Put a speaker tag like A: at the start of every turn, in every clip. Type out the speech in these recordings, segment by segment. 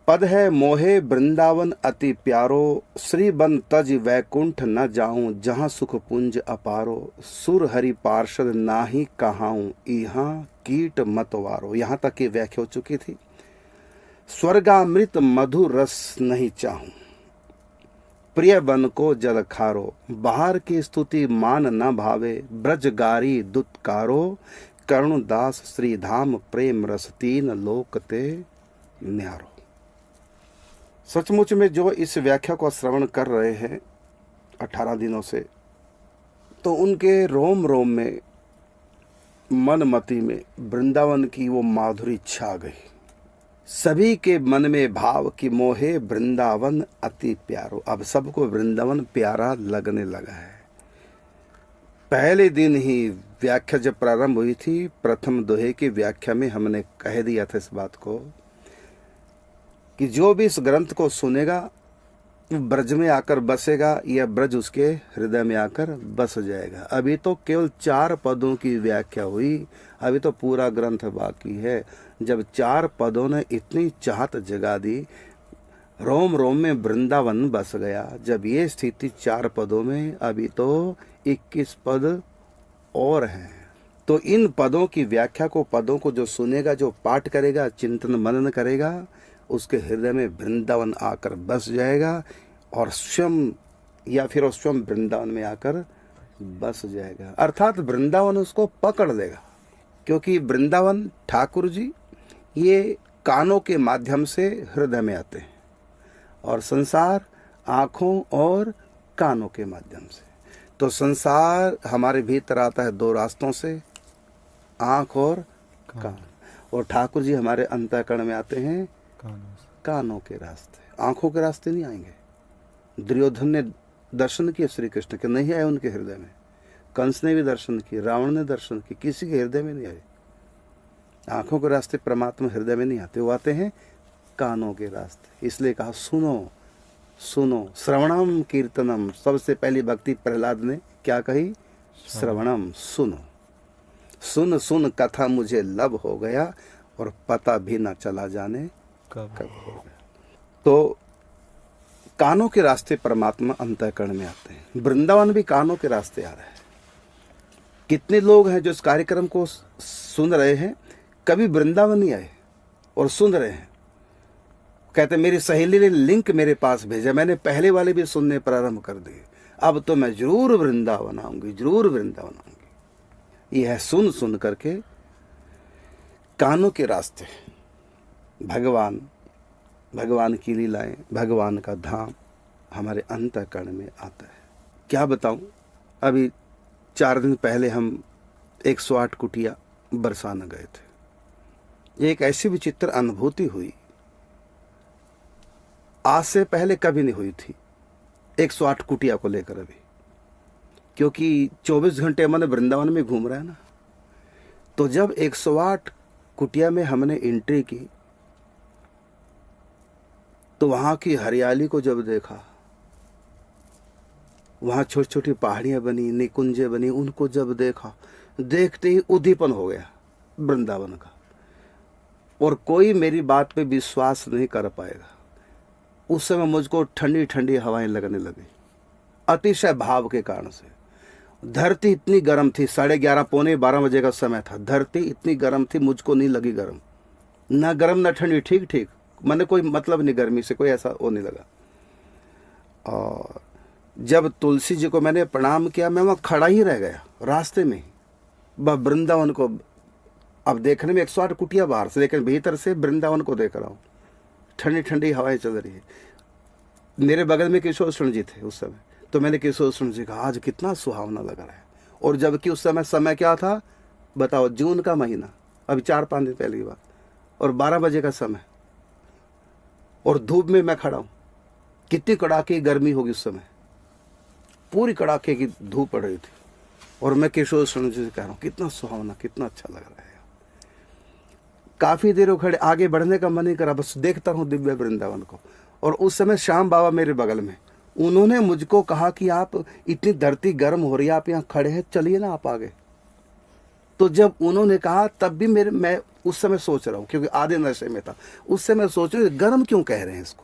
A: पद है मोहे वृंदावन अति प्यारो, श्री बन तज वैकुंठ न जाऊं, जहां सुख पुंज अपारो, सुर हरि पार्षद नाही कहाऊं, यहाँ कीट मतवारो। यहाँ तक की व्याख्या हो चुकी थी। स्वर्गामृत मधुर रस नहीं चाहूं, प्रिय बन को जल खारो, बाहर की स्तुति मान न भावे, ब्रजगारी दुत्कारो, करुणदास श्रीधाम प्रेम रस, तीन लोकते न्यारो। सचमुच में जो इस व्याख्या को श्रवण कर रहे हैं 18 दिनों से, तो उनके रोम रोम में, मन मति में वृंदावन की वो माधुरी छा गई। सभी के मन में भाव कि मोहे वृंदावन अति प्यारो। अब सबको वृंदावन प्यारा लगने लगा है। पहले दिन ही व्याख्या जब प्रारंभ हुई थी, प्रथम दोहे की व्याख्या में हमने कह दिया था इस बात को कि जो भी इस ग्रंथ को सुनेगा ब्रज में आकर बसेगा, या ब्रज उसके हृदय में आकर बस जाएगा। अभी तो केवल 4 पदों की व्याख्या हुई, अभी तो पूरा ग्रंथ बाकी है। जब 4 पदों ने इतनी चाहत जगा दी, रोम रोम में वृंदावन बस गया। जब ये स्थिति 4 पदों में, अभी तो 21 पद और हैं। तो इन पदों की व्याख्या को, पदों को जो सुनेगा, जो पाठ करेगा, चिंतन मनन करेगा, उसके हृदय में वृंदावन आकर बस जाएगा और स्वयं, या फिर स्वयं वृंदावन में आकर बस जाएगा। अर्थात वृंदावन उसको पकड़ लेगा, क्योंकि वृंदावन ठाकुर जी ये कानों के माध्यम से हृदय में आते हैं और संसार आँखों और कानों के माध्यम से। तो संसार हमारे भीतर आता है 2 रास्तों से, आँख और कान, और ठाकुर जी हमारे अंतःकरण में आते हैं कानों के रास्ते। आंखों के रास्ते नहीं आएंगे। दुर्योधन ने दर्शन किए श्री कृष्ण के, नहीं आए उनके हृदय में। कंस ने भी दर्शन किए, रावण ने दर्शन किए, किसी के हृदय में नहीं आए। आंखों के रास्ते परमात्मा हृदय में नहीं आते, वो आते हैं कानों के रास्ते। इसलिए कहा सुनो सुनो, श्रवणम कीर्तनम। सबसे पहली भक्ति प्रहलाद ने क्या कही? श्रवणम, सुनो। सुन सुन कथा मुझे लब हो गया, और पता भी ना चला जाने कब हो गया। तो कानों के रास्ते परमात्मा अंतःकरण में आते हैं। वृंदावन भी कानों के रास्ते आ रहा है। कितने लोग हैं जो इस कार्यक्रम को सुन रहे हैं, कभी वृंदावन नहीं आए और सुन रहे हैं। कहते मेरी सहेली ने लिंक मेरे पास भेजा, मैंने पहले वाले भी सुनने प्रारंभ कर दिए, अब तो मैं जरूर वृंदावन आऊंगी, जरूर वृंदावन आऊंगी। यह है सुन सुन करके कानों के रास्ते। भगवान, भगवान की लीलाएं, भगवान का धाम हमारे अंतःकरण में आता है। क्या बताऊं, अभी 4 दिन पहले हम 108 कुटिया बरसाना गए थे। एक ऐसी विचित्र अनुभूति हुई, आज से पहले कभी नहीं हुई थी 108 कुटिया को लेकर। अभी क्योंकि 24 घंटे मैंने वृंदावन में घूम रहा है ना, तो जब 108 कुटिया में हमने एंट्री की, तो वहां की हरियाली को जब देखा, वहां छोटी छोटी पहाड़ियां बनी, निकुंजे बनी, उनको जब देखा, देखते ही उद्दीपन हो गया वृंदावन का। और कोई मेरी बात पे विश्वास नहीं कर पाएगा, उस समय मुझको ठंडी ठंडी हवाएं लगने लगी, अतिशय भाव के कारण से। धरती इतनी गर्म थी, 11:30 पौने 12 बजे का समय था। धरती इतनी गर्म थी, मुझको नहीं लगी गर्म, ना गर्म ना ठंडी, ठीक ठीक। मैंने कोई मतलब नहीं गर्मी से, कोई ऐसा वो नहीं लगा। और जब तुलसी जी को मैंने प्रणाम किया, मैं वहाँ खड़ा ही रह गया रास्ते में। वृंदावन को अब देखने में 108 कुटिया बाहर से, लेकिन भीतर से वृंदावन को देख रहा हूँ। ठंडी ठंडी हवाएं चल रही है। मेरे बगल में किशोर सुन जी थे उस समय, तो मैंने किशोर सुन जी कहा आज कितना सुहावना लग रहा है। और जबकि उस समय क्या था बताओ, जून का महीना, अभी 4-5 दिन पहले की बात, और 12 बजे का समय, और धूप में मैं खड़ा हूँ। कितनी कड़ाके की गर्मी होगी उस समय, पूरी कड़ाके की धूप पड़ रही थी। और मैं किशोर सुन जी से कह रहा हूँ कितना सुहावना, कितना अच्छा लग रहा है। काफी देर वो खड़े, आगे बढ़ने का मन नहीं करा, बस देखता हूँ दिव्य वृंदावन को। और उस समय श्याम बाबा मेरे बगल में, उन्होंने मुझको कहा कि आप, इतनी धरती गर्म हो रही है, आप यहाँ खड़े हैं, चलिए ना आप आगे। तो जब उन्होंने कहा, तब भी मैं उस समय सोच रहा हूँ, क्योंकि आधे नशे में था। उस समय सोच रहा हूँ गर्म क्यों कह रहे हैं इसको,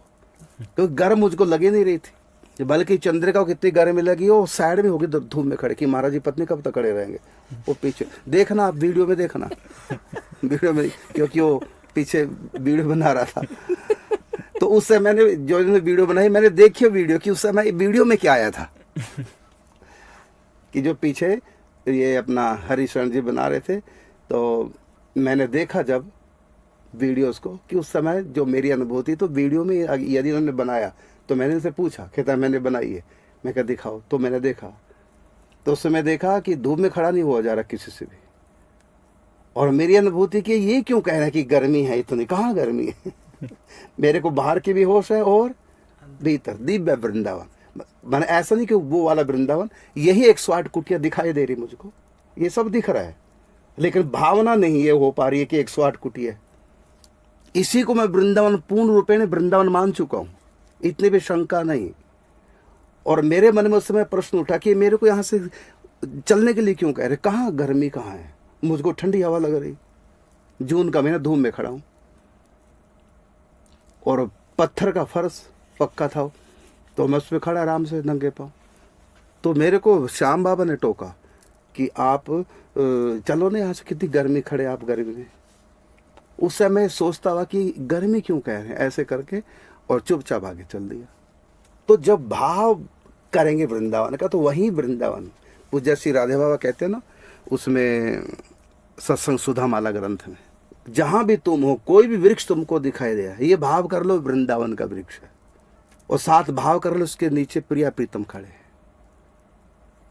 A: क्योंकि गर्म मुझको लगे नहीं रही थी, बल्कि चंद्रिका को कितनी गर्मी लगी, वो साइड में होगी धूप में खड़े कि महाराज जी पत्नी कब तक खड़े रहेंगे। वो पीछे देखना, आप वीडियो में देखना वीडियो में, क्योंकि वो पीछे वीडियो बना रहा था। तो उस समय मैंने जो वीडियो बनाई, मैंने देखी वीडियो कि उस समय वीडियो में क्या आया था कि जो पीछे ये अपना हरिशरण जी बना रहे थे। तो मैंने देखा जब वीडियोस को कि उस समय जो मेरी अनुभूति, तो वीडियो में यदि उन्होंने बनाया तो मैंने उनसे पूछा, कहता मैंने बनाई है। मैं कहा दिखाओ, तो मैंने देखा, तो उस समय देखा कि धूप में खड़ा नहीं हुआ जा रहा किसी से भी। और मेरी अनुभूति की ये क्यों कह रहा है कि गर्मी है इतनी, कहाँ गर्मी है मेरे को बाहर की भी होश है और भीतर दिव्य वृंदावन। मैंने ऐसा नहीं कि वो वाला वृंदावन, यही 108 कुटिया दिखाई दे रही मुझको, ये सब दिख रहा है, लेकिन भावना नहीं ये हो पा रही है कि 108 कुटिया। इसी को मैं वृंदावन, पूर्ण रूपेण वृंदावन मान चुका हूं, इतने भी शंका नहीं। और मेरे मन में उस समय प्रश्न उठा कि मेरे को यहाँ से चलने के लिए क्यों कह रहे, कहाँ गर्मी कहाँ है, मुझको ठंडी हवा लग रही, जून का महीना धूप में खड़ा हूं और पत्थर का फर्श पक्का था, तो मैं उस पर खड़ा आराम से नंगे पाँव। तो मेरे को श्याम बाबा ने टोका कि आप चलो ना यहाँ से, कितनी गर्मी खड़े आप गर्मी में। उस समय सोचता हुआ कि गर्मी क्यों कह रहे हैं ऐसे करके, और चुपचाप आगे चल दिया। तो जब भाव करेंगे वृंदावन का, तो वही वृंदावन। पूज्य श्री राधे बाबा कहते हैं ना उसमें सत्संग सुधा माला ग्रंथ में, जहां भी तुम हो, कोई भी वृक्ष तुमको दिखाई दे, ये भाव कर लो वृंदावन का वृक्ष है, और साथ भाव कर लो उसके नीचे प्रिया प्रीतम खड़े हैं।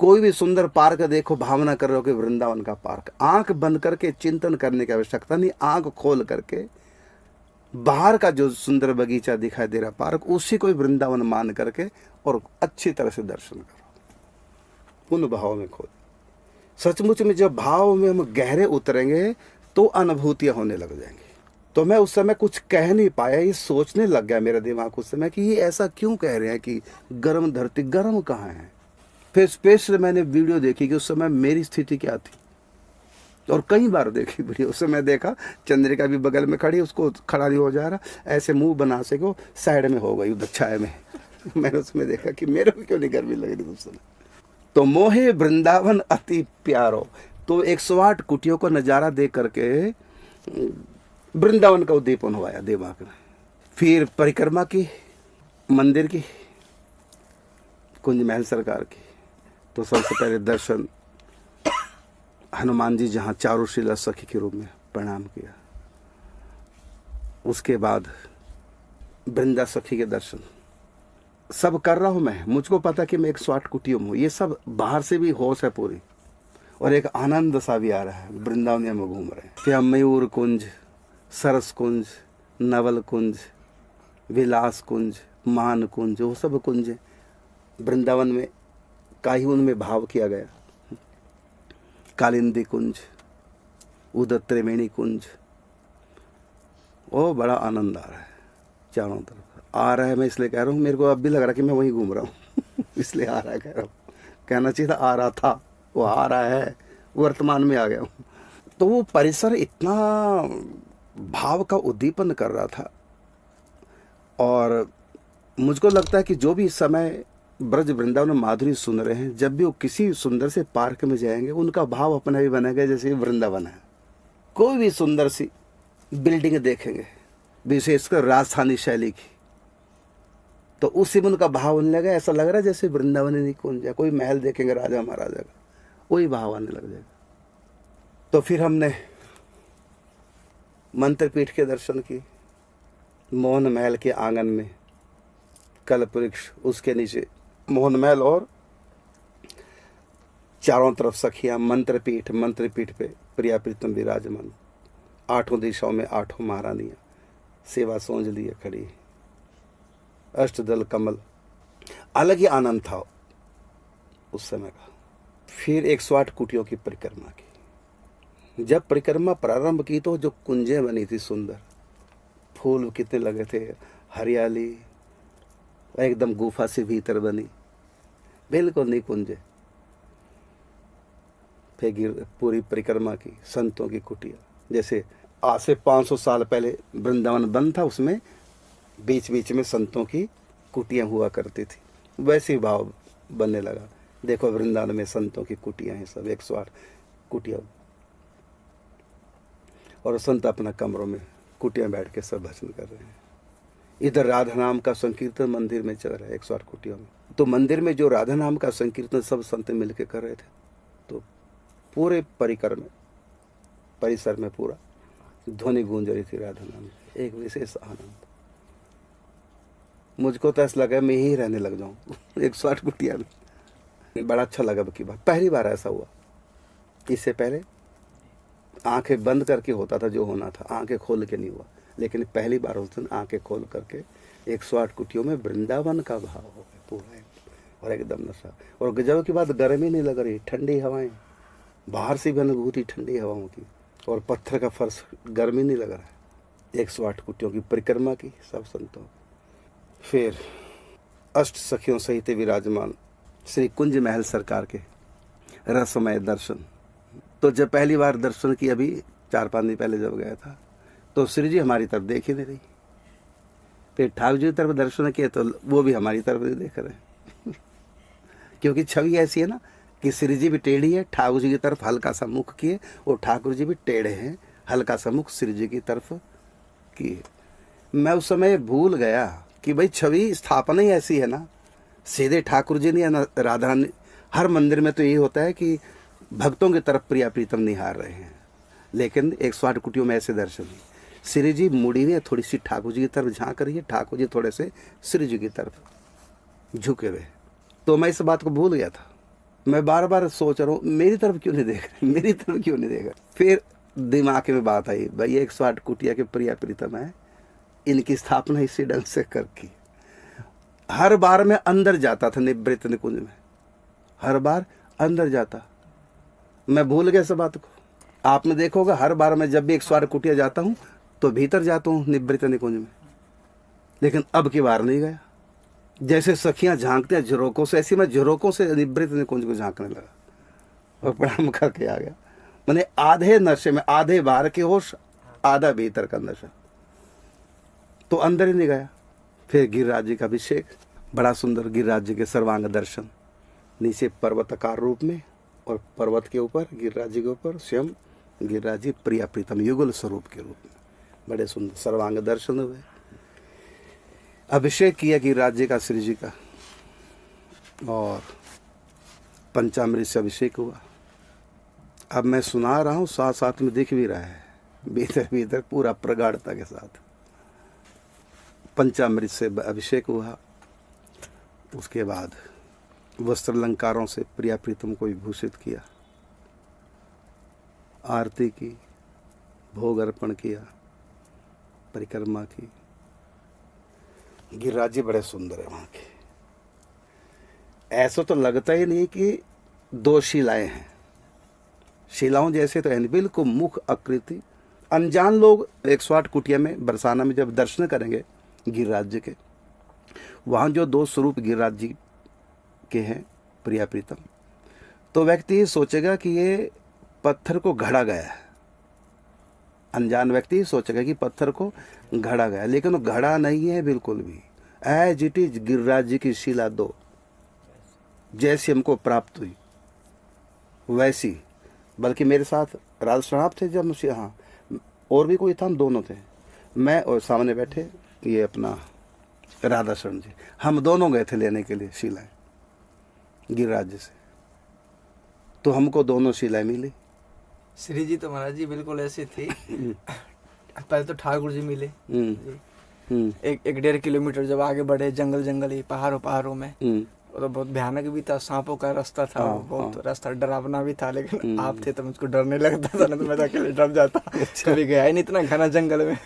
A: कोई भी सुंदर पार्क देखो, भावना कर रहे हो कि वृंदावन का पार्क। आंख बंद करके चिंतन करने की आवश्यकता नहीं, आंख खोल करके बाहर का जो सुंदर बगीचा दिखाई दे रहा पार्क, उसी को वृंदावन मान करके और अच्छी तरह से दर्शन करो, उन भाव में खो। सचमुच में जब भाव में हम गहरे उतरेंगे तो अनुभूतियां होने लग जाएंगी। तो मैं उस समय कुछ कह नहीं पाया, ये सोचने लग गया मेरा दिमाग उस समय कि ये ऐसा क्यों कह रहे हैं कि गर्म धरती, गर्म कहाँ है। फिर स्पेशल मैंने वीडियो देखी कि उस समय मेरी स्थिति क्या थी, और कई बार देखी वीडियो। उस समय देखा चंद्रिका भी बगल में खड़ी, उसको खड़ा नहीं हो जा रहा, ऐसे मुंह बना से को साइड में हो गई उधर छाया में मैंने उसमें देखा कि मेरे को क्यों नहीं गर्मी लग रही उस समय। तो मोहे वृंदावन अति प्यारो, तो 108 कुटियों को नजारा देख करके वृंदावन का उद्दीपन हुआ दिमाग में। फिर परिक्रमा की मंदिर की, कुंज महल सरकार की। तो सबसे पहले दर्शन हनुमान जी जहाँ चारुशीला सखी के रूप में प्रणाम किया, उसके बाद वृंदा सखी के दर्शन सब कर रहा हूँ मैं। मुझको पता कि मैं 108 कुटियों में हूँ, ये सब बाहर से भी होश है पूरी, और एक आनंद सा भी आ रहा है, वृंदावन में घूम रहे हैं। फिर मयूर कुंज, सरस कुंज, नवल कुंज, विलास कुंज, मान कुंज, वो सब कुंज वृंदावन में का ही उनमें भाव किया गया। कालिंदी कुंज, उदर त्रिवेणी कुंज, ओ बड़ा आनंद आ रहा है, चारों तरफ आ रहा है। मैं इसलिए कह रहा हूँ, मेरे को अब भी लग रहा है कि मैं वहीं घूम रहा हूँ इसलिए आ रहा है, कह रहा हूँ, कहना चाहिए था आ रहा था, वो आ रहा है, वर्तमान में आ गया हूँ। तो वो परिसर इतना भाव का उद्दीपन कर रहा था, और मुझको लगता है कि जो भी इस समय ब्रज वृंदावन माधुरी सुन रहे हैं, जब भी वो किसी सुंदर से पार्क में जाएंगे, उनका भाव अपना भी बनेगा जैसे वृंदावन है। कोई भी सुंदर सी बिल्डिंग देखेंगे, विशेषकर राजस्थानी शैली की, तो उसी में उनका भाव होने लगा, ऐसा लग रहा है जैसे वृंदावन ही नहीं कौन जाए। कोई महल देखेंगे राजा महाराजा का, वही भाव आने लग जाएगा। तो फिर हमने मंत्रपीठ के दर्शन की, मोहन महल के आंगन में कल्प वृक्ष, उसके नीचे मोहन महल, और चारों तरफ सखियां, मंत्रपीठ, मंत्रपीठ पे प्रिया प्रीतम विराजमान, 8 दिशाओं में 8 महारानियां सेवा सोंझ लिए खड़ी, अष्टदल कमल, अलग ही आनंद था उस समय का। फिर 108 कुटियों की परिक्रमा की। जब परिक्रमा प्रारंभ की तो जो कुंजें बनी थी सुंदर, फूल कितने लगे थे, हरियाली, एकदम गुफा से भीतर बनी, बिल्कुल नहीं कुंजे। फिर पूरी परिक्रमा की, संतों की कुटिया, जैसे आज से 500 साल पहले वृंदावन बंद था, उसमें बीच बीच में संतों की कुटियां हुआ करती थी, वैसे ही भाव बनने लगा। देखो वृंदावन में संतों की कुटियां हैं, सब 108 कुटियां, और संत अपना कमरों में कुटियां बैठ के सब भजन कर रहे हैं। इधर राधा नाम का संकीर्तन मंदिर में चल रहा है 108 कुटियों में। तो मंदिर में जो राधा नाम का संकीर्तन सब संत मिलके कर रहे थे, तो पूरे परिसर में पूरा ध्वनि गूंज रही थी राधा नाम की, एक विशेष आनंद। मुझको तो ऐसा लगा मैं यही रहने लग जाऊं 108 कुटिया में। बड़ा अच्छा लगा की बात, पहली बार ऐसा हुआ। इससे पहले आंखें बंद करके होता था जो होना था, आंखें खोल के नहीं हुआ, लेकिन पहली बार उस दिन आंखें खोल करके 108 कुटियों में वृंदावन का भाव हो गया पूरा, और एकदम नशा। और गजब की बात, गर्मी नहीं लग रही, ठंडी हवाएं, बाहर से भी अनुभूति ठंडी हवाओं की, और पत्थर का फर्श, गर्मी नहीं लग रहा है। 108 कुटियों की परिक्रमा की सब संतों। फिर अष्ट सखियों सहित विराजमान श्री कुंज महल सरकार के रसमय दर्शन। तो जब पहली बार दर्शन की, अभी 4-5 दिन पहले जब गया था, तो श्री जी हमारी तरफ देख ही नहीं रही। फिर ठाकुर जी की तरफ दर्शन किए तो वो भी हमारी तरफ नहीं देख रहे क्योंकि छवि ऐसी है ना कि श्री जी भी टेढ़ी है, ठाकुर जी की तरफ हल्का सा मुख किए, और ठाकुर जी भी टेढ़े हैं, हल्का सा मुख श्री जी की तरफ किए। मैं उस समय भूल गया कि भाई छवि स्थापना ही ऐसी है ना, सीधे ठाकुर जी नहीं है ना राधा रानी। हर मंदिर में तो यही होता है कि भक्तों की तरफ प्रिया प्रीतम निहार रहे हैं, लेकिन 108 कुटियों में ऐसे दर्शन नहीं। श्री जी मुड़ी ने थोड़ी सी ठाकुर जी की तरफ झांक रही है, ठाकुर जी थोड़े से श्री जी की तरफ झुके हुए। तो मैं इस बात को भूल गया था। मैं बार बार सोच रहा हूँ मेरी तरफ क्यों नहीं देख रहे, मेरी तरफ क्यों नहीं देख रहे। फिर दिमाग में बात आई, भाई 108 कुटिया के प्रिया प्रीतम है, इनकी स्थापना इसी ढंग से कर की। हर बार मैं अंदर जाता था निवृत्त निकुंज में, हर बार अंदर जाता, मैं भूल गया इस बात को। आपने देखा होगा हर बार मैं जब भी 108 कुटिया जाता हूँ तो भीतर जाता हूँ निवृत्त निकुंज में, लेकिन अब की बार नहीं गया। जैसे सखियां झांकते हैं झरोकों से, ऐसी मैं झरोकों से निवृत्त निकुंज को झांकने लगा और प्रणाम करके आ गया। मैंने आधे नशे में, आधे बाहर के होश, आधा भीतर का नशा, तो अंदर ही नहीं गया। फिर गिरिराज जी का अभिषेक, बड़ा सुंदर गिरिराज जी के सर्वांग दर्शन, नीचे पर्वताकार रूप में, और पर्वत के ऊपर गिरिराज जी के ऊपर स्वयं गिरिराज जी प्रिया प्रीतम युगल स्वरूप के रूप में, बड़े सुंदर सर्वांग दर्शन हुए। अभिषेक किया गिरिराज जी का श्री जी का, और पंचामृत से अभिषेक हुआ। अब मैं सुना रहा हूँ, साथ साथ में दिख भी रहा है, भीतर भीतर पूरा प्रगाढ़ता के साथ पंचामृत से अभिषेक हुआ। उसके बाद वस्त्र अलंकारों से प्रिया प्रीतम को विभूषित किया, आरती की, भोग अर्पण किया, परिक्रमा की। गिरिराज जी बड़े सुंदर है वहाँ के, ऐसा तो लगता ही नहीं कि 2 शिलाएं हैं, शिलाओं जैसे तो है, बिल्कुल मुख आकृति। अनजान लोग 108 कुटिया में बरसाना में जब दर्शन करेंगे गिरिराज जी के, वहाँ जो 2 स्वरूप गिरिराज जी के हैं प्रिया प्रीतम, तो व्यक्ति ये सोचेगा कि ये पत्थर को घड़ा गया है। अनजान व्यक्ति सोचेगा कि पत्थर को घड़ा गया, लेकिन वो घड़ा नहीं है बिल्कुल भी। As it is Giriraj ji की शिला 2 जैसी हमको प्राप्त हुई वैसी, बल्कि मेरे साथ राधा शराब थे जब मुझे, हाँ और भी कोई था, हम दोनों थे, मैं और सामने बैठे ये अपना राधा शरण जी, हम दोनों गए थे लेने के लिए शिलाएं गिरिराज जी से, तो हमको दोनों शिलाएं मिली।
B: श्री जी तो महाराज जी बिल्कुल ऐसी थी। पहले तो ठाकुर जी मिले, 1-1.5 किलोमीटर जब आगे बढ़े, जंगल ही, पहाड़ों में, वो तो बहुत भयानक भी था, सांपों का रास्ता था, बहुत रास्ता डरावना भी था, लेकिन आप थे तो मुझको डर नहीं लगता था, ना तो मैं अकेले डर जाता। कभी गया ही नहीं इतना घना जंगल में।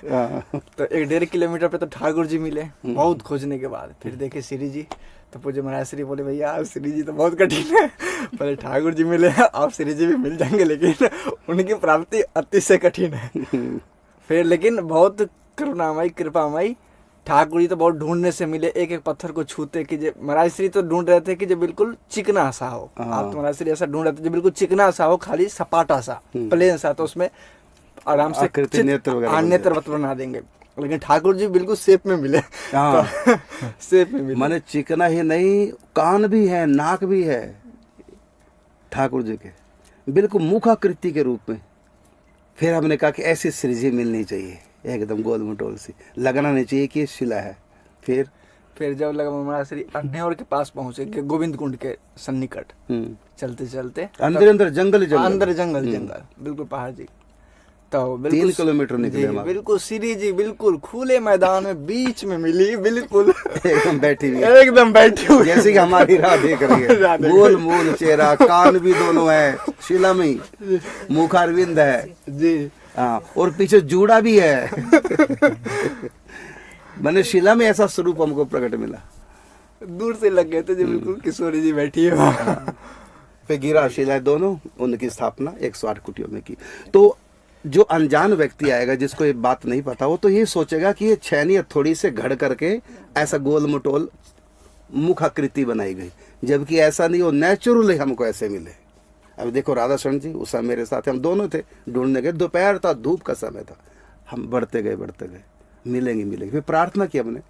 B: तो 1.5 किलोमीटर पे तो ठाकुर जी मिले, बहुत खोजने के बाद फिर देखे श्री जी, तो पूज्य महाराज श्री बोले भैया श्री जी तो बहुत कठिन है, पहले ठाकुर जी मिले, आप श्री जी भी मिल जाएंगे, लेकिन उनकी प्राप्ति अतिशय कठिन है। फिर लेकिन बहुत करुणामयी कृपामयी, ठाकुर जी तो बहुत ढूंढने से मिले, एक एक पत्थर को छूते कि जो महाराज श्री तो ढूंढ रहे थे कि जो बिल्कुल चिकना सा हो, आप तो महाराज श्री ऐसा ढूंढ रहे थे जो बिल्कुल चिकना सा हो, खाली सपाटा सा, प्लेन सा, तो उसमें आराम से
A: आकृति नेत्र वगैरह बन
B: नेत्र वत्र बना देंगे। लेकिन ठाकुर जी बिल्कुल शेप में मिले।
A: हाँ
B: शेप में मिले,
A: माने चिकना ही नहीं, कान भी है, नाक भी है ठाकुर जी के, बिल्कुल मुखाकृति के रूप में। फिर हमने कहा कि ऐसी सृजी मिलनी चाहिए, एकदम गोल मटोल सी, लगना नहीं चाहिए कि ये शिला है। फिर
B: जब लगा हमारा श्री अन्योर के पास पहुंचे, गोविंद कुंड के सन्निकट, चलते चलते
A: अंदर जंगल
B: जंगल बिल्कुल पहाड़ जी, तो
A: 3 किलोमीटर निकले हम।
B: बिल्कुल श्री जी बिल्कुल खुले मैदान में बीच में मिली, बिल्कुल
A: एकदम बैठी हुई,
B: एकदम बैठी हुई,
A: जैसे कि हमारी राह देख रही है। गोल मूल चेहरा, कान भी दोनों है शिला में ही, मुखारविंद है
B: जी,
A: हाँ, और पीछे जूड़ा भी है। मैंने शिला में ऐसा स्वरूप हमको प्रकट मिला,
B: दूर से लग गए थे जी, बिल्कुल किशोरी जी बैठी है।
A: फिर गिरा शिला दोनों, उनकी स्थापना 108 कुटियों में की। तो जो अनजान व्यक्ति आएगा, जिसको ये बात नहीं पता, वो तो ये सोचेगा कि ये छैनी थोड़ी से घड़ करके ऐसा गोल मटोल मुखाकृति बनाई गई, जबकि ऐसा नहीं, वो नेचुरली हमको ऐसे मिले। अब देखो राधा शरण जी उस समय मेरे साथ, हम दोनों थे, ढूंढने गए, दोपहर था, धूप का समय था, हम बढ़ते गए, मिलेंगे। फिर प्रार्थना की हमने,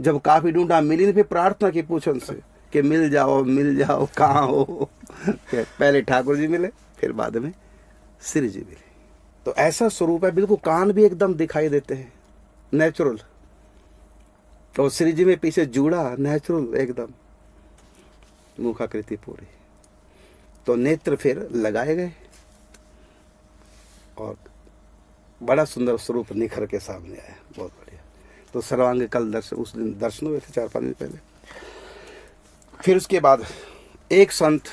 A: जब काफी ढूंढा मिली नहीं, फिर प्रार्थना की पूछन से कि मिल जाओ कहाँ हो। पहले ठाकुर जी मिले, फिर बाद में श्री जी मिले। तो ऐसा स्वरूप है, बिल्कुल कान भी एकदम दिखाई देते हैं, नेचुरल, और श्री जी में पीछे जूड़ा, नेचुरल एकदम, मुखाकृति पूरी। तो नेत्र फिर लगाए गए और बड़ा सुंदर स्वरूप निखर के सामने आया, बहुत बढ़िया। तो सर्वांग कल दर्शन, उस दिन दर्शन हुए थे 4-5 दिन पहले। फिर उसके बाद एक संत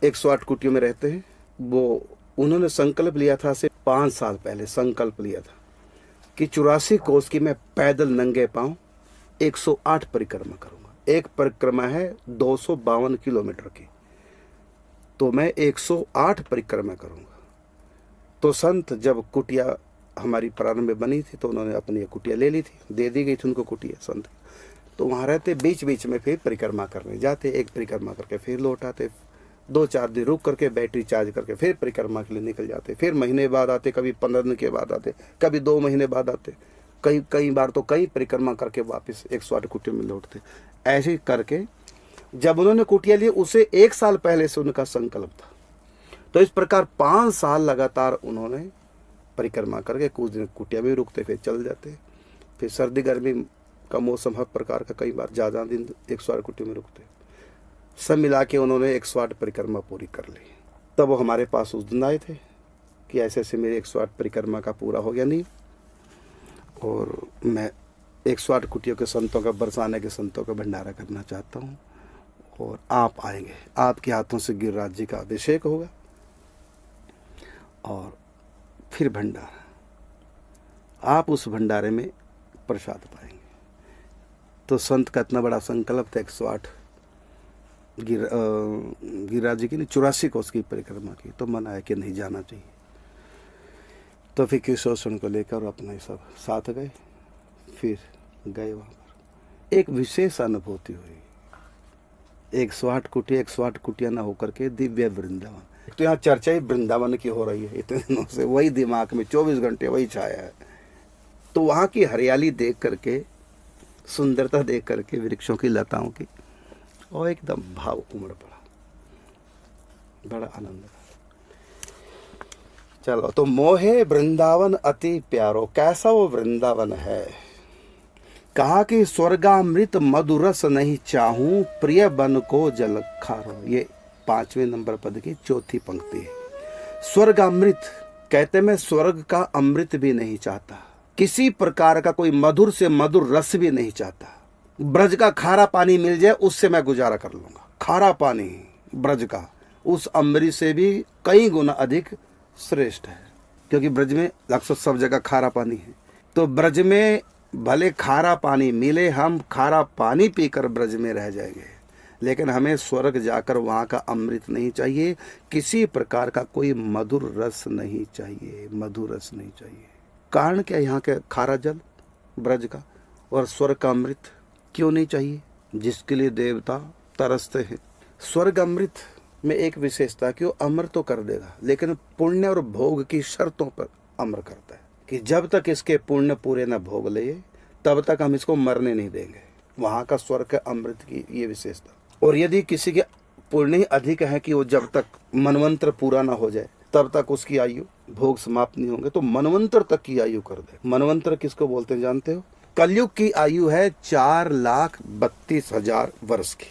A: 108 कुटियों में रहते हैं, वो उन्होंने संकल्प लिया था से 5 साल पहले, संकल्प लिया था कि 84 कोस की मैं पैदल नंगे पांव 108 परिक्रमा करूंगा। एक परिक्रमा है 252 किलोमीटर की, तो मैं 108 परिक्रमा करूंगा। तो संत जब कुटिया हमारी प्रारंभ में बनी थी, तो उन्होंने अपनी कुटिया ले ली थी, दे दी गई थी उनको कुटिया संत। तो वहाँ रहते, बीच बीच में फिर परिक्रमा करने जाते, एक परिक्रमा करके फिर लौट आते, 2-4 दिन रुक करके बैटरी चार्ज करके फिर परिक्रमा के लिए निकल जाते, फिर महीने बाद आते, कभी 15 दिन के बाद आते, कभी 2 महीने बाद आते, कई बार तो कई परिक्रमा करके वापस 108 कुटिया में लौटते। ऐसे करके जब उन्होंने कुटिया ली, उसे 1 साल पहले से उनका संकल्प था। तो इस प्रकार 5 साल लगातार उन्होंने परिक्रमा करके, कुछ दिन कुटिया में रुकते, फिर चल जाते, फिर सर्दी गर्मी का मौसम हर प्रकार का, कई बार ज़्यादा दिन 108 कुटिया में रुकते, सब मिला के उन्होंने 108 परिक्रमा पूरी कर ली। तब वो हमारे पास उस दिन आए थे कि ऐसे ऐसे मेरे 108 परिक्रमा का पूरा हो गया नहीं, और मैं 108 कुटियों के संतों का, बरसाने के संतों का भंडारा करना चाहता हूँ, और आप आएंगे, आपके हाथों से गिरिराज जी का अभिषेक होगा और फिर भंडारा, आप उस भंडारे में प्रसाद पाएंगे। तो संत का इतना बड़ा संकल्प था, 108 गिरिराज जी की नहीं, 84 कोस की परिक्रमा की। तो मन आया कि नहीं जाना चाहिए। तो फिर किशोर को लेकर अपने सब साथ गए, फिर गए वहाँ पर। एक विशेष अनुभूति हुई, 108 कुटिया न होकर के दिव्य वृंदावन। तो यहाँ चर्चा ही वृंदावन की हो रही है इतने दिनों से, वही दिमाग में 24 घंटे वही छाया है। तो वहाँ की हरियाली देख करके, सुंदरता देख करके, वृक्षों की, लताओं की, और एकदम भाव उमड़ पड़ा, बड़ा आनंद। चलो, तो मोहे वृंदावन अति प्यारो, कैसा वो वृंदावन है। कहा कि स्वर्गामृत मधुरस नहीं चाहूं, प्रिय बन को जल खारो। ये 5वें नंबर पद की 4थी पंक्ति है। स्वर्गामृत कहते, मैं स्वर्ग का अमृत भी नहीं चाहता, किसी प्रकार का कोई मधुर से मधुर रस भी नहीं चाहता। ब्रज का खारा पानी मिल जाए, उससे मैं गुजारा कर लूंगा। खारा पानी ब्रज का उस अमृत से भी कई गुना अधिक श्रेष्ठ है, क्योंकि ब्रज में अक्सर सब जगह खारा पानी है। तो ब्रज में भले खारा पानी मिले, हम खारा पानी पीकर ब्रज में रह जाएंगे, लेकिन हमें स्वर्ग जाकर वहाँ का अमृत नहीं चाहिए, किसी प्रकार का कोई मधुर रस नहीं चाहिए, मधुर रस नहीं चाहिए। कारण क्या, यहाँ के खारा जल ब्रज का, और स्वर्ग का अमृत क्यों नहीं चाहिए, जिसके लिए देवता तरसते हैं। स्वर्ग अमृत में एक विशेषता कि वो अमर तो कर देगा, लेकिन पुण्य और भोग की शर्तों पर अमर करता है कि जब तक इसके पुण्य पूरे न भोग ले तब तक हम इसको मरने नहीं देंगे। वहाँ का स्वर्ग अमृत की ये विशेषता। और यदि किसी के पुण्य ही अधिक है कि वो जब तक मनवंतर पूरा ना हो जाए तब तक उसकी आयु भोग समाप्त नहीं होंगे, तो मनवंतर तक की आयु कर दे। मनवंतर किसको बोलते हैं जानते हो? कलयुग की आयु है 4,32,000 वर्ष की,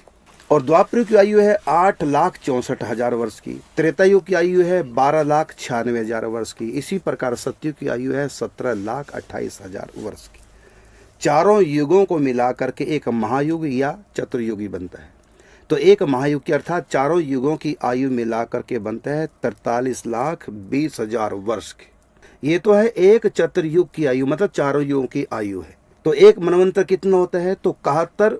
A: और द्वापर की आयु है 8,64,000 वर्ष की, त्रेतायुग की आयु है 12,96,000 वर्ष की, इसी प्रकार सतयुग की आयु है 17,28,000 वर्ष की। चारों युगों को मिलाकर के एक महायुग या चतुर्युगी बनता है। तो एक महायुग की अर्थात चारों युगों की आयु मिलाकर के बनता है 43,20,000 वर्ष की। ये तो है एक चतुर्युग की आयु, मतलब चारों युगों की आयु है। तो एक मनवंतर कितना होता है? तो 71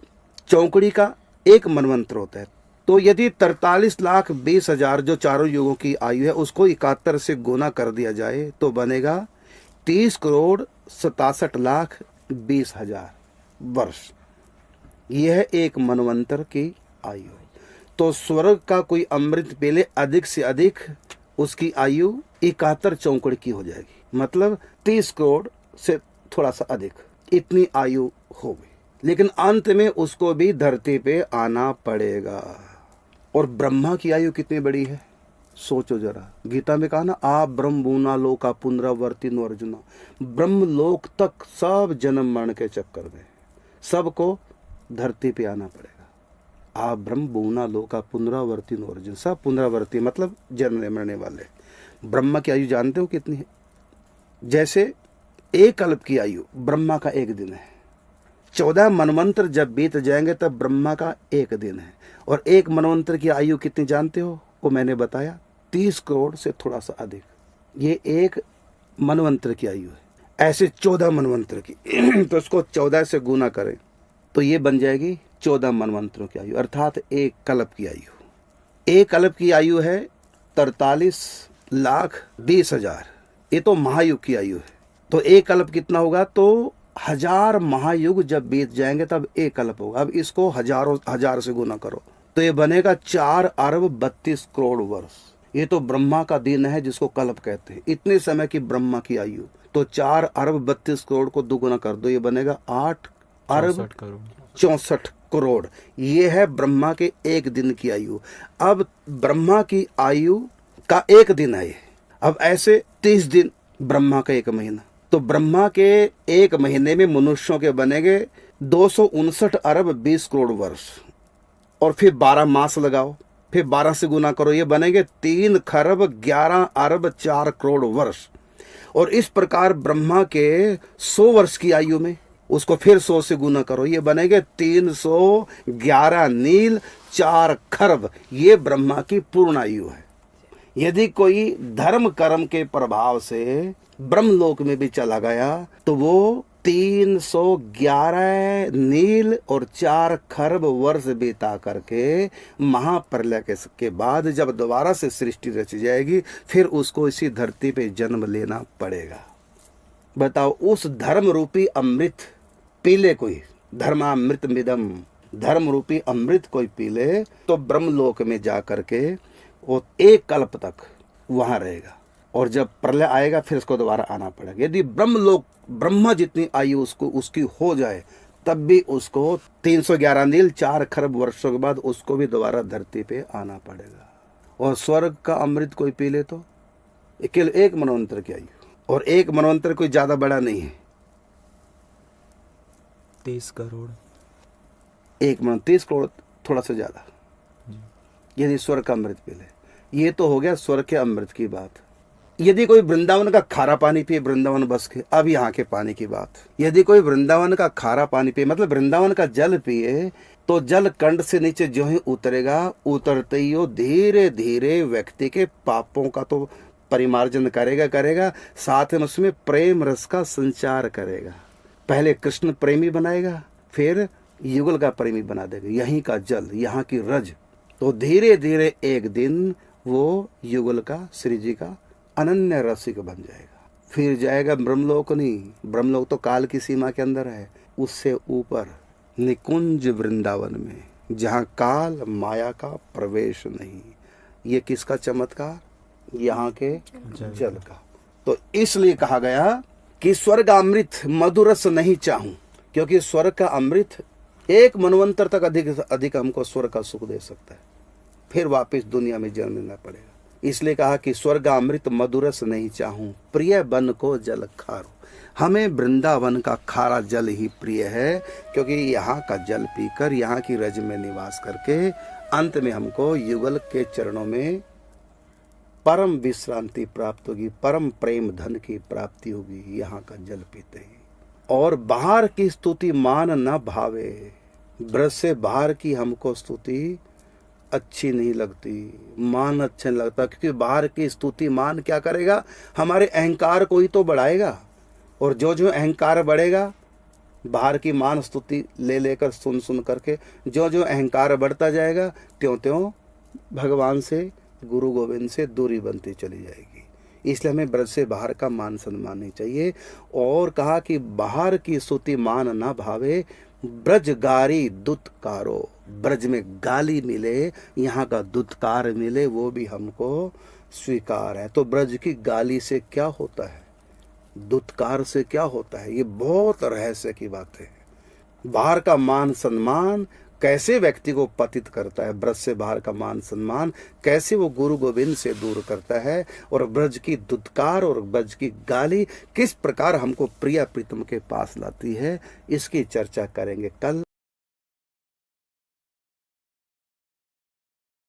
A: चौकड़ी का एक मनवंतर होता है। तो यदि 43,20,000 जो चारों युगों की आयु है उसको 71 से गुना कर दिया जाए तो बनेगा 30,67,20,000 वर्ष। यह है एक मनवंतर की आयु। तो स्वर्ग का कोई अमृत पी ले अधिक से अधिक उसकी आयु 71 चौकड़ की हो जाएगी, मतलब 30 करोड़ से थोड़ा सा अधिक, इतनी आयु हो गई। लेकिन अंत में उसको भी धरती पे आना पड़ेगा। और ब्रह्मा की आयु कितनी बड़ी है सोचो जरा। गीता में कहा ना, आ ब्रह्मूना लोका पुनरावर्तिनो अर्जुना। ब्रह्म लोक तक सब जन्म मरण के चक्कर में सबको धरती पे आना पड़ेगा। आ ब्रह्मूना लोका पुनरावर्तिनो अर्जुन, सब पुनरावर्ती मतलब जन्मने मरने वाले। ब्रह्मा की आयु जानते हो कितनी है? जैसे एक कल्प की आयु ब्रह्मा का एक दिन है। 14 मनवंतर जब बीत जाएंगे तब ब्रह्मा का एक दिन है। और एक मनवंतर की आयु कितनी जानते हो? वो मैंने बताया 30 करोड़ से थोड़ा सा अधिक। ये एक मनवंतर की आयु है। ऐसे 14 मनवंतर की तो इसको 14 से गुना करें तो ये बन जाएगी 14 मनवंतरों की आयु, अर्थात एक कल्प की आयु। एक कल्प की आयु है 43,20,000। ये तो महायुग की आयु है। तो एक कल्प कितना होगा? तो 1000 महायुग जब बीत जाएंगे तब एक कल्प होगा। अब इसको हजार से गुना करो तो ये बनेगा 4,32 करोड़ वर्ष। ये तो ब्रह्मा का दिन है जिसको कल्प कहते हैं। इतने समय की ब्रह्मा की आयु, तो 4,32 करोड़ को दुगुना कर दो, ये बनेगा 8,64 करोड़। ये है ब्रह्मा के एक दिन की आयु। अब ब्रह्मा की आयु का एक दिन है ये। अब ऐसे 30 दिन ब्रह्मा का एक महीना, तो ब्रह्मा के एक महीने में मनुष्यों के बनेंगे 259,20 करोड़ वर्ष। और फिर 12 मास लगाओ, फिर 12 से गुना करो, ये बनेंगे 3,11,04 करोड़ वर्ष। और इस प्रकार ब्रह्मा के 100 वर्ष की आयु में उसको फिर 100 से गुना करो, ये बनेंगे 311 नील 4 खरब। ये ब्रह्मा की पूर्ण आयु है। यदि कोई धर्म कर्म के प्रभाव से ब्रह्मलोक में भी चला गया तो वो 311 नील और 4 खरब वर्ष बिता करके महाप्रलय के बाद जब दोबारा से सृष्टि रची जाएगी फिर उसको इसी धरती पे जन्म लेना पड़ेगा। बताओ, उस धर्म रूपी अमृत पी ले कोई, धर्मामृत मिदम, धर्म रूपी अमृत कोई पी ले तो ब्रह्मलोक में जा करके वो एक कल्प तक वहां रहेगा। और जब प्रलय आएगा फिर उसको दोबारा आना पड़ेगा। यदि ब्रह्मलोक ब्रह्मा जितनी आयु उसकी हो जाए तब भी उसको 311 नील 4 खरब वर्षों के बाद उसको भी दोबारा धरती पे आना पड़ेगा। और स्वर्ग का अमृत कोई पी ले तो केवल एक मनवंतर की आयु, और एक मनवंतर कोई ज्यादा बड़ा नहीं है।
B: 30 करोड़,
A: एक मन 30 करोड़ थोड़ा सा ज्यादा, यदि स्वर्ग का अमृत पी ले। ये तो हो गया स्वर्ग के अमृत की बात। यदि कोई वृंदावन का खारा पानी पिए वृंदावन बस के, अब यहाँ के पानी की बात। यदि कोई वृंदावन का खारा पानी पिए मतलब वृंदावन का जल पिए तो जल कंठ से नीचे जो ही उतरेगा, उतरते ही वो धीरे धीरे व्यक्ति के पापों का तो परिमार्जन करेगा, साथ में उसमें प्रेम रस का संचार करेगा। पहले कृष्ण प्रेमी बनाएगा, फिर युगल का प्रेमी बना देगा। यहीं का जल, यहाँ की रज, तो धीरे धीरे एक दिन वो युगल का, श्री जी का अनन्य रसिक बन जाएगा। फिर जाएगा ब्रह्मलोक। नहीं, ब्रह्मलोक तो काल की सीमा के अंदर है। उससे ऊपर निकुंज वृंदावन में, जहाँ काल माया का प्रवेश नहीं। ये किसका चमत्कार? यहाँ के जल का। तो इसलिए कहा गया कि स्वर्ग अमृत मधुरस नहीं चाहूं, क्योंकि स्वर्ग का अमृत एक मनवंतर तक अधिक हमको स्वर्ग का सुख दे सकता है, फिर वापस दुनिया में जन्म लेना पड़ेगा। इसलिए कहा कि स्वर्ग अमृत मधुरस नहीं चाहूं, प्रिय बन को जल खारो। हमें वृंदावन का खारा जल ही प्रिय है, क्योंकि यहाँ का जल पीकर, यहाँ की रज में निवास करके अंत में हमको युगल के चरणों में परम विश्रांति प्राप्त होगी, परम प्रेम धन की प्राप्ति होगी यहाँ का जल पीते ही। और बाहर की स्तुति मान न भावे, ब्रज से बाहर की हमको स्तुति अच्छी नहीं लगती, मान अच्छा नहीं लगता, क्योंकि बाहर की स्तुति मान क्या करेगा, हमारे अहंकार को ही तो बढ़ाएगा। और जो जो अहंकार बढ़ेगा, बाहर की मान स्तुति ले लेकर सुन करके जो जो अहंकार बढ़ता जाएगा, त्यों त्यों भगवान से, गुरु गोविंद से दूरी बनती चली जाएगी। इसलिए हमें ब्रज से बाहर का मान सम्मान नहीं चाहिए। और कहा कि बाहर की स्तुति मान ना भावे, ब्रज गारी दुत्कारो, ब्रज में गाली मिले, यहाँ का दुत्कार मिले, वो भी हमको स्वीकार है। तो ब्रज की गाली से क्या होता है, दुत्कार से क्या होता है, ये बहुत रहस्य की बात है। बाहर का मान सम्मान कैसे व्यक्ति को पतित करता है, ब्रज से बाहर का मान सम्मान कैसे वो गुरु गोविंद से दूर करता है, और ब्रज की दुत्कार और ब्रज की गाली किस प्रकार हमको प्रिय प्रीतम के पास लाती है, इसकी चर्चा करेंगे कल।